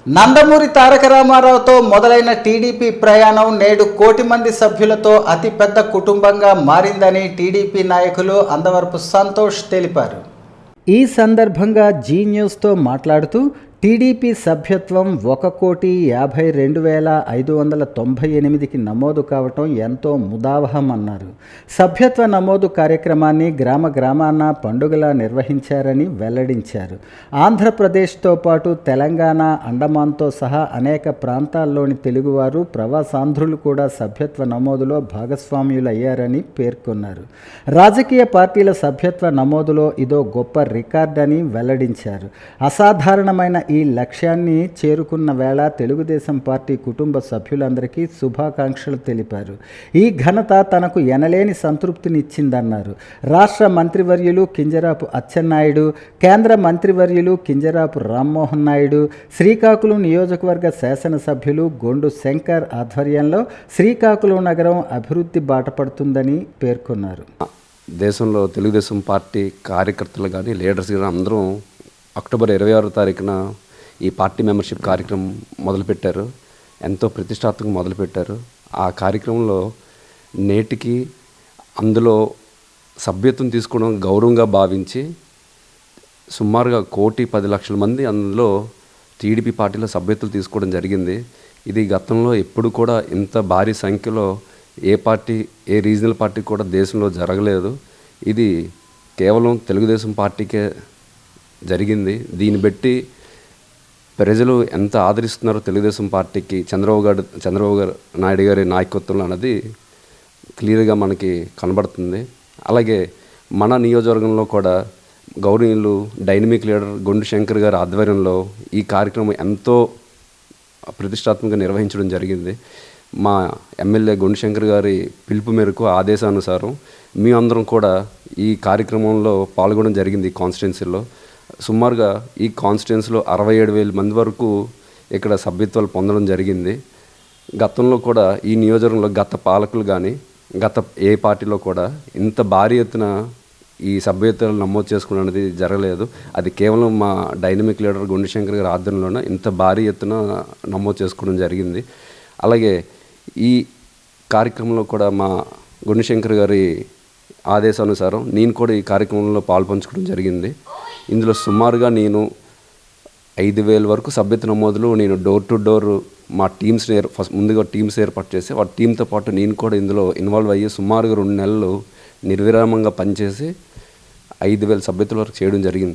నందమూరి తారక రామారావుతో మొదలైన టీడీపీ ప్రయాణం నేడు 1 కోటి మంది సభ్యులతో అతిపెద్ద కుటుంబంగా మారిందని టీడీపీ నాయకులు అందవరపు సంతోష్ తెలిపారు. ఈ సందర్భంగా జీ న్యూస్తో మాట్లాడుతూ టీడీపీ సభ్యత్వం 1,52,598కి నమోదు కావటం ఎంతో ముదావహమన్నారు. సభ్యత్వ నమోదు కార్యక్రమాన్ని గ్రామాన పండుగలా నిర్వహించారని వెల్లడించారు. ఆంధ్రప్రదేశ్తో పాటు తెలంగాణ, అండమాన్తో సహా అనేక ప్రాంతాల్లోని తెలుగువారు, ప్రవాసాంధ్రులు కూడా సభ్యత్వ నమోదులో భాగస్వామ్యులయ్యారని పేర్కొన్నారు. రాజకీయ పార్టీల సభ్యత్వ నమోదులో ఇదో గొప్ప రికార్డని వెల్లడించారు. అసాధారణమైన ఈ లక్ష్యాన్ని చేరుకున్న వేళ తెలుగుదేశం పార్టీ కుటుంబ సభ్యులందరికీ శుభాకాంక్షలు తెలిపారు. ఈ ఘనత తనకు ఎనలేని సంతృప్తినిచ్చిందన్నారు. రాష్ట్ర మంత్రివర్యులు కింజరాపు అచ్చెన్నాయుడు, కేంద్ర మంత్రివర్యులు కింజరాపు రామ్మోహన్ నాయుడు, శ్రీకాకుళం నియోజకవర్గ శాసనసభ్యులు గొండు శంకర్ ఆధ్వర్యంలో శ్రీకాకుళం నగరం అభివృద్ధి బాటపడుతుందని పేర్కొన్నారు. దేశంలో తెలుగుదేశం పార్టీ కార్యకర్తలు కానీ లీడర్స్ కానీ అందరం అక్టోబర్ 26వ తారీఖున ఈ పార్టీ మెంబర్షిప్ కార్యక్రమం మొదలుపెట్టారు. ఎంతో ప్రతిష్టాత్మకంగా మొదలుపెట్టారు. ఆ కార్యక్రమంలో నేటికి అందులో సభ్యత్వం తీసుకోవడం గౌరవంగా భావించి సుమారుగా 1,10,00,000 మంది అందులో టీడీపీ పార్టీలో సభ్యత్వం తీసుకోవడం జరిగింది. ఇది గతంలో ఎప్పుడు కూడా ఇంత భారీ సంఖ్యలో ఏ పార్టీ, ఏ రీజనల్ పార్టీ కూడా దేశంలో జరగలేదు. ఇది కేవలం తెలుగుదేశం పార్టీకే జరిగింది. దీన్ని బట్టి ప్రజలు ఎంత ఆదరిస్తున్నారో తెలుగుదేశం పార్టీకి చంద్రబాబు నాయుడు గారి నాయకత్వంలో అన్నది క్లియర్గా మనకి కనబడుతుంది. అలాగే మన నియోజకవర్గంలో కూడా గౌరవనీయులు డైనమిక్ లీడర్ గొండు శంకర్ గారి ఆధ్వర్యంలో ఈ కార్యక్రమం ఎంతో ప్రతిష్టాత్మకంగా నిర్వహించడం జరిగింది. మా ఎమ్మెల్యే గొండు శంకర్ గారి పిలుపు మేరకు ఆదేశానుసారం మేమందరం కూడా ఈ కార్యక్రమంలో పాల్గొనడం జరిగింది. ఈ కాన్స్టిట్యున్సీలో సుమారుగా ఈ కాన్స్టిట్యున్సీలో 67,000 మంది వరకు ఇక్కడ సభ్యత్వాలు పొందడం జరిగింది. గతంలో కూడా ఈ నియోజకవర్గంలో గత పాలకులు కానీ గత ఏ పార్టీలో కూడా ఇంత భారీ ఎత్తున ఈ సభ్యత్వాలు నమోదు చేసుకోవడం జరగలేదు. అది కేవలం మా డైనమిక్ లీడర్ గొండు శంకర్ గారి ఆధ్వర్యంలోనే ఇంత భారీ ఎత్తున నమోదు చేసుకోవడం జరిగింది. అలాగే ఈ కార్యక్రమంలో కూడా మా గొండు శంకర్ గారి ఆదేశానుసారం నేను కూడా ఈ కార్యక్రమంలో పాల్పంచుకోవడం జరిగింది. ఇందులో సుమారుగా నేను 5,000 వరకు సభ్యత్వ నమోదులు నేను డోర్ టు డోర్ మా టీమ్స్ని ముందుగా టీమ్స్ ఏర్పాటు చేసి ఆ టీంతో పాటు నేను కూడా ఇందులో ఇన్వాల్వ్ అయ్యి సుమారుగా 2 నెలలు నిర్విరామంగా పనిచేసి 5,000 సభ్యత్వాల వరకు చేయడం జరిగింది.